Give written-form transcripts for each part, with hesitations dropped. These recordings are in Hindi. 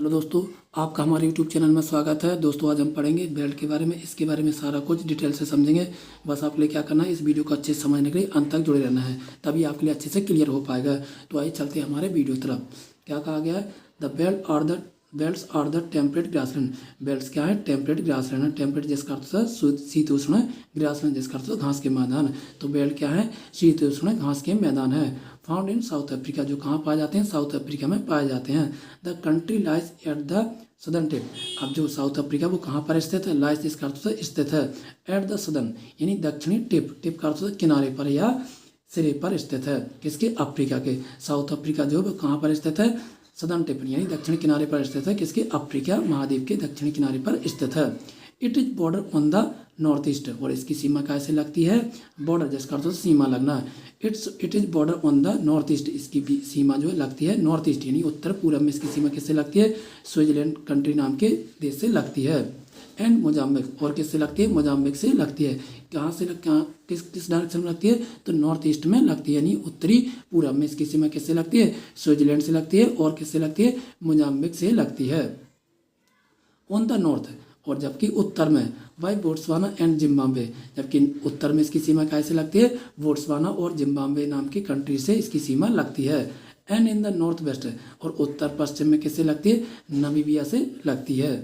हेलो दोस्तों, आपका हमारे यूट्यूब चैनल में स्वागत है। दोस्तों आज हम पढ़ेंगे बेल्ट के बारे में। इसके बारे में सारा कुछ डिटेल से समझेंगे। बस आपके लिए क्या करना है, इस वीडियो को अच्छे से समझने के लिए अंत तक जुड़े रहना है, तभी आपके लिए अच्छे से क्लियर हो पाएगा। तो आइए चलते हैं हमारे वीडियो तरफ। क्या कहा गया है, belts are the temperate grassland. Belts क्या है, टेम्परेट ग्रासलैंड है। टेम्परेट जिसका अर्थ है शीतोष्ण, ग्रासलैंड जिसका अर्थ है घास के मैदान। तो बेल्ट क्या है, शीतोष्ण घास के मैदान है। फाउंड इन साउथ अफ्रीका, जो कहाँ पाए जाते हैं, साउथ अफ्रीका में पाए जाते हैं। The country lies at the southern tip. अब जो साउथ अफ्रीका वो कहाँ पर स्थित है, लाइज जिसका अर्थ है स्थित है। एट द सदर्न यानी दक्षिणी टिप, टिप का अर्थ है किनारे पर या सिरे पर स्थित है। किसके, अफ्रीका के। साउथ अफ्रीका जो है कहाँ पर स्थित है, सदर्न टिप यानी दक्षिणी किनारे पर स्थित है। किसके, अफ्रीका महाद्वीप के दक्षिणी किनारे पर स्थित है। It is border on the north east, और इसकी सीमा कैसे लगती है, बॉर्डर जिसका अर्थ सीमा लगना। It is border on the north east, इसकी भी सीमा जो है लगती है नॉर्थ ईस्ट यानी उत्तर पूर्व में। इसकी सीमा किससे लगती है, स्विट्जरलैंड कंट्री नाम के देश से लगती है। एंड मोजाम्बिक, और किससे लगती है, मोजाम्बिक से लगती है। कहाँ से किस डायरेक्शन में लगती है, तो नॉर्थ ईस्ट में लगती है यानी उत्तरी पूर्व में। इसकी सीमा किससे लगती है, स्विट्जरलैंड से लगती है। और किससे लगती है, मोजाम्बिक से लगती है। ऑन द नॉर्थ, और जबकि उत्तर में बाई बोट्सवाना एंड जिम्बाब्वे, जबकि उत्तर में इसकी सीमा कैसे लगती है, बोट्सवाना और जिम्बाब्वे नाम की कंट्री से इसकी सीमा लगती है। And in the north west, और उत्तर पश्चिम में किससे लगती है, नामीबिया से लगती है।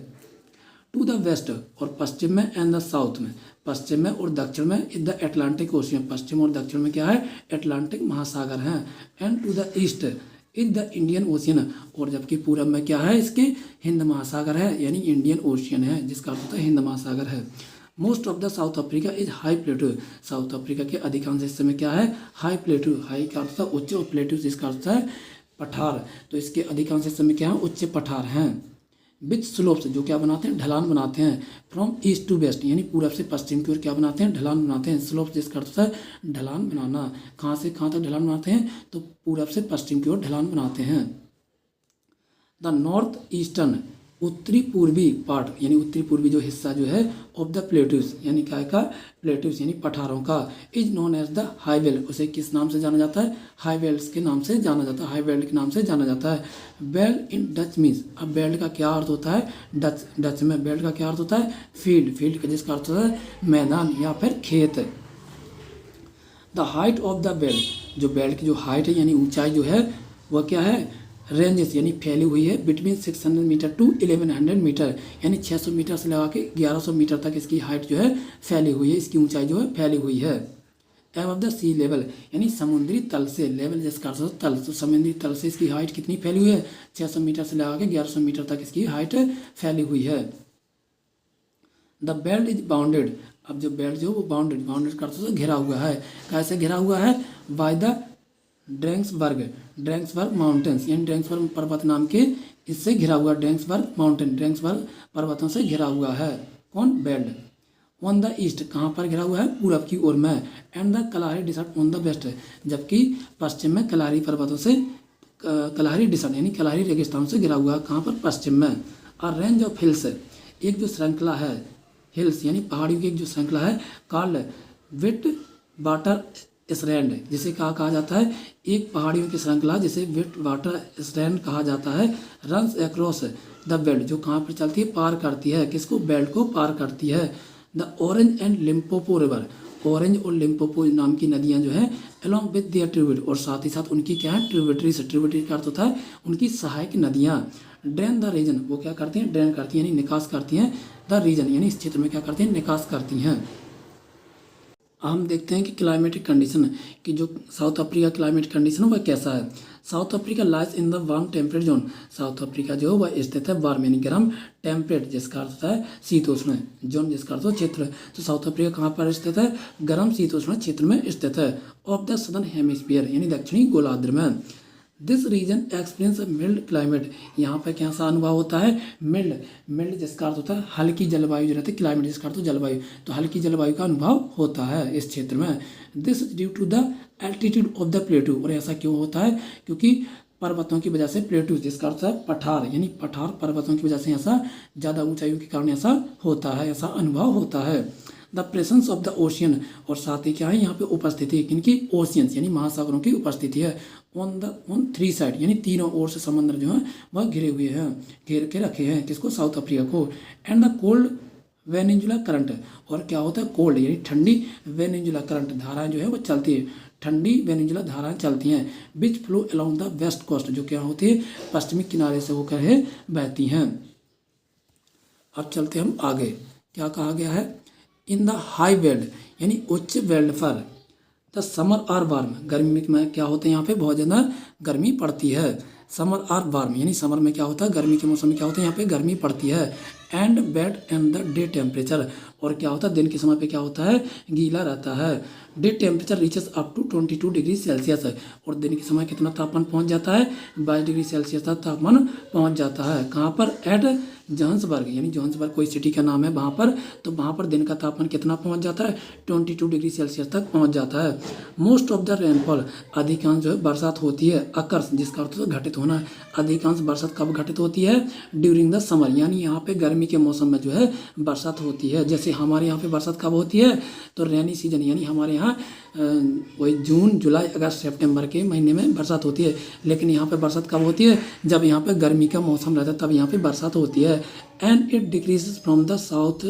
टू द वेस्ट, और पश्चिम में। एंड द साउथ में, पश्चिम में और दक्षिण में। इन द एटलांटिक ओशियन, पश्चिम और दक्षिण में क्या है, एटलांटिक महासागर है। And to the east is the Indian Ocean, और जबकि पूरब में क्या है, इसके हिंद महासागर है यानी इंडियन ओशियन है, जिसका अर्थ होता है हिंद महासागर है। Most of the south Africa is high प्लेटू, south Africa के अधिकांश हिस्से में क्या है, हाई प्लेटू। हाई का अर्थ है उच्च, और प्लेटू जिसका अर्थ है पठार। तो इसके अधिकांश हिस्से में क्या है, उच्च पठार हैं। विच स्लोप्स, जो क्या बनाते हैं, ढलान बनाते हैं। फ्रॉम ईस्ट टू वेस्ट यानी पूरब से पश्चिम की ओर क्या बनाते हैं, ढलान बनाते हैं। स्लोप्स जिसका अर्थ है ढलान बनाना। कहाँ से कहाँ तक ढलान बनाते हैं, तो पूरब से पश्चिम की ओर ढलान बनाते हैं। द नॉर्थ ईस्टर्न, उत्तरी पूर्वी पार्ट यानी उत्तरी पूर्वी जो हिस्सा जो है, ऑफ द प्लेट्यूस यानी क्या का, प्लेट्यूस यानी पठारों का। Is known as the high veld, उसे किस नाम से जाना जाता है, हाई वेल्ट्स के नाम से जाना जाता है, हाई वेल्ट के नाम से जाना जाता है। बेल्ट इन डच मीन्स, अब बेल्ट का क्या अर्थ होता है, डच में बेल्ट का क्या अर्थ होता है, फील्ड, फील्ड का जिसका अर्थ होता है मैदान या फिर खेत। The height of the belt, जो बेल्ट की जो हाइट है यानी ऊंचाई जो है वह क्या है, रेंजेस यानी फैली हुई है बिटवीन 600 मीटर टू 1100 मीटर, यानी 600 मीटर से लगा के 1100 मीटर तक इसकी हाइट जो है फैली हुई है, इसकी ऊंचाई जो है फैली हुई है। एबव द सी लेवल यानी समुद्री तल से, लेवल जिसका अर्थ है तल, तो समुद्री तल से इसकी हाइट कितनी फैली हुई है, 600 मीटर से लगा के 1100 मीटर तक इसकी हाइट फैली हुई है। द बेल्ट इज बाउंडेड, अब जो बेल्ट जो वो बाउंडेड, बाउंडेड का अर्थ घिरा हुआ है। कैसे घिरा हुआ है, बाय द ड्रैंक्सबर्ग माउंटेन्स यानी ड्रैंक्सबर्ग पर्वत नाम के इससे घिरा हुआ, ड्रैंक्सबर्ग माउंटेन, ड्रैंक्सबर्ग पर्वतों से घिरा हुआ है। कौन, बेल्ट। ऑन द ईस्ट, कहाँ पर घिरा हुआ है, पूरब की ओर में। And the Kalahari desert on the west, जबकि पश्चिम में कलारी पर्वतों से, कलारी डिसर्ट यानी कलारी रेगिस्तान से घिरा हुआ है, कहाँ पर, पश्चिम में। और रेंज ऑफ हिल्स, एक जो श्रृंखला है, हिल्स यानी पहाड़ियों की एक जो श्रृंखला है, कॉल्ड विट वाटर स्ट्रैंड, जिसे कहा जाता है, एक पहाड़ियों की श्रृंखला जिसे विट वाटर स्ट्रैंड कहा जाता है। रन्स अक्रॉस द बेल्ट, जो कहाँ पर चलती है, पार करती है, किसको, बेल्ट को पार करती है। The orange and Limpopo river, orange और लिम्पोपो नाम की नदियाँ जो है, अलॉन्ग विद देयर ट्रिब्यूट, और साथ ही साथ उनकी क्या है, ट्रिब्यूटरीज, ट्रिब्यूटरी का अर्थ होता है उनकी सहायक नदियाँ। ड्रेन द रीजन, वो क्या करती हैं, ड्रेन करती हैं यानी निकास करती हैं। द रीजन यानी इस क्षेत्र में क्या करती हैं, निकास करती हैं। हम देखते हैं कि क्लाइमेटिक कंडीशन, कि जो साउथ अफ्रीका क्लाइमेटिक कंडीशन है वह कैसा है। South Africa lies in the warm temperate zone, south Africa जो है वह स्थित है वार्म यानी गर्म, टेम्परेट जिसका अर्थ है शीतोष्ण, जोन जिसका अर्थ है क्षेत्र। तो साउथ अफ्रीका कहाँ पर स्थित है, गर्म शीतोष्ण क्षेत्र में स्थित है। ऑफ द सदर्न हेमिस्फीयर यानी दक्षिणी गोलार्ध में। This region experience mild climate, यहाँ पर कैसा अनुभव होता है, मिल्ड, मिल्ड जिसका अर्थ होता है हल्की जलवायु जो रहती है, क्लाइमेट जिसका अर्थ जलवायु, तो हल्की जलवायु का अनुभव होता है इस क्षेत्र में। This due to the altitude of the plateau, और ऐसा क्यों होता है, क्योंकि पर्वतों की वजह से, प्लेटू जिसका अर्थ है पठार यानी पठार पर्वतों की वजह से ऐसा ज़्यादा ऊंचाइयों के कारण ऐसा होता है, ऐसा अनुभव होता है। The presence of the ocean, और साथ ही क्या है यहाँ पे उपस्थिति किनकी, ओशियंस यानी महासागरों की उपस्थिति है। ऑन थ्री साइड यानी तीनों ओर से समंदर जो है वह घिरे हुए हैं, घेर के रखे हैं किसको, साउथ अफ्रीका को। And the cold Venezuela current, और क्या होता है कोल्ड यानी ठंडी, वेनेजुला करंट धाराएं जो है वो चलती है, ठंडी वेनेजुला धाराएं चलती हैं, which flow along the west coast, जो क्या होती है पश्चिमी किनारे से होकर है बहती हैं। अब चलते हम आगे, क्या कहा गया है, इन द हाई वेल्ड यानी उच्च वेल्ड पर द समर आर वार्म, गर्मी में क्या होता है यहाँ पे बहुत ज़्यादा गर्मी पड़ती है। समर आर वार्म यानी समर में क्या होता है, गर्मी के मौसम में क्या होता है यहाँ पे गर्मी पड़ती है। And wet and the day temperature, और क्या होता है दिन के समय पे क्या होता है गीला रहता है। Day temperature reaches up to 22 degree Celsius, और दिन के समय कितना तापमान पहुंच जाता है 22 डिग्री सेल्सियस तक तापमान पहुंच जाता है। कहाँ पर, एट जोहान्सबर्ग यानी जोहान्सबर्ग कोई सिटी का नाम है वहाँ पर, तो वहाँ पर दिन का तापमान कितना पहुँच जाता है 22 डिग्री सेल्सियस तक पहुँच जाता है। मोस्ट ऑफ द रेनफॉल, अधिकांश जो है बरसात होती है, अकर्स जिसका अर्थ है घटित होना, अधिकांश बरसात कब घटित होती है, ड्यूरिंग द समर यानी यहाँ पे गर्मी के मौसम में जो है बरसात होती है। जैसे हमारे यहाँ पे बरसात कब होती है, तो रेनी सीजन यानी हमारे यहाँ वही जून जुलाई अगस्त सितंबर के महीने में बरसात होती है। लेकिन यहाँ पे बरसात कब होती है, जब यहाँ पे गर्मी का मौसम रहता है तब यहाँ पे बरसात होती है। And it decreases from the south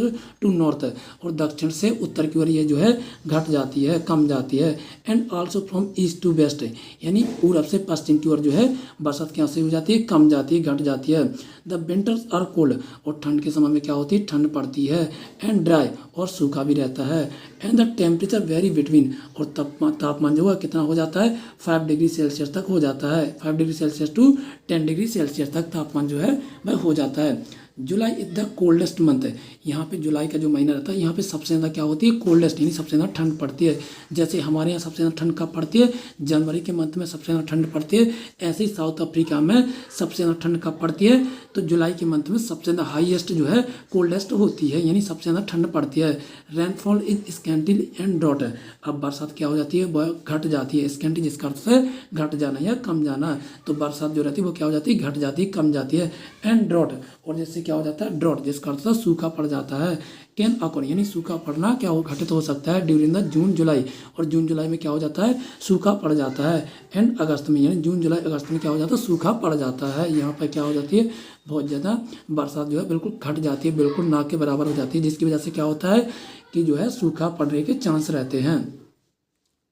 to north, और दक्षिण से उत्तर की ओर ये जो है घट जाती है, कम जाती है। And also from east to west यानी पूरब से पश्चिम की ओर जो है बरसात क्या से हो जाती है, कम जाती है, घट जाती है। द विंटर्स आर कोल्ड, और ठंड के समय में क्या होती है ठंड पड़ती है। एंड ड्राई, और सूखा भी रहता है। And the temperature vary between, और तापमान जो है कितना हो जाता है 5 डिग्री सेल्सियस तक हो जाता है, 5 degree Celsius to 10 degree Celsius तक तापमान जो है वह हो जाता है। July is the coldest month, यहाँ पे जुलाई का जो महीना रहता है यहाँ पे सबसे ज़्यादा क्या होती है कोल्डेस्ट यानी सबसे ज़्यादा ठंड पड़ती है। जैसे हमारे यहाँ सबसे ज़्यादा ठंड कब पड़ती है, जनवरी के मंथ में सबसे ज़्यादा ठंड पड़ती है, ऐसे ही साउथ अफ्रीका में सबसे ज़्यादा ठंड कब पड़ती है, तो जुलाई के मंथ में सबसे ज़्यादा हाईएस्ट जो है कोल्डेस्ट होती है यानी सबसे ज़्यादा ठंड पड़ती है। Rainfall is scanty and drought, अब बरसात क्या हो जाती है वह घट जाती है, स्कैंटी जिसका अर्थ है घट जाना या कम जाना, तो बरसात जो रहती है वो क्या हो जाती है घट जाती है, कम जाती है। एंड ड्रॉट, और जैसे क्या हो जाता है ड्रॉट जिसका अर्थ है सूखा पड़ जाता है। कैन अकर यानी सूखा पड़ना क्या हो घटित हो सकता है ड्यूरिंग द जून जुलाई, और जून जुलाई में क्या हो जाता है सूखा पड़ जाता है। एंड अगस्त में यानी जून जुलाई अगस्त में क्या हो जाता है सूखा पड़ जाता है। यहाँ पर क्या हो जाती है बहुत ज़्यादा बरसात जो है बिल्कुल घट जाती है, बिल्कुल ना के बराबर हो जाती है, जिसकी वजह से क्या होता है कि जो है सूखा पड़ने के चांस रहते हैं।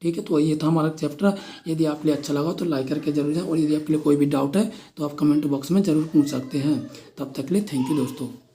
ठीक है, तो ये था हमारा चैप्टर। यदि आपके लिए अच्छा लगा तो लाइक करके जरूर जाए, और यदि आपके लिए कोई भी डाउट है तो आप कमेंट बॉक्स में ज़रूर पूछ सकते हैं। तब तक के लिए थैंक यू दोस्तों।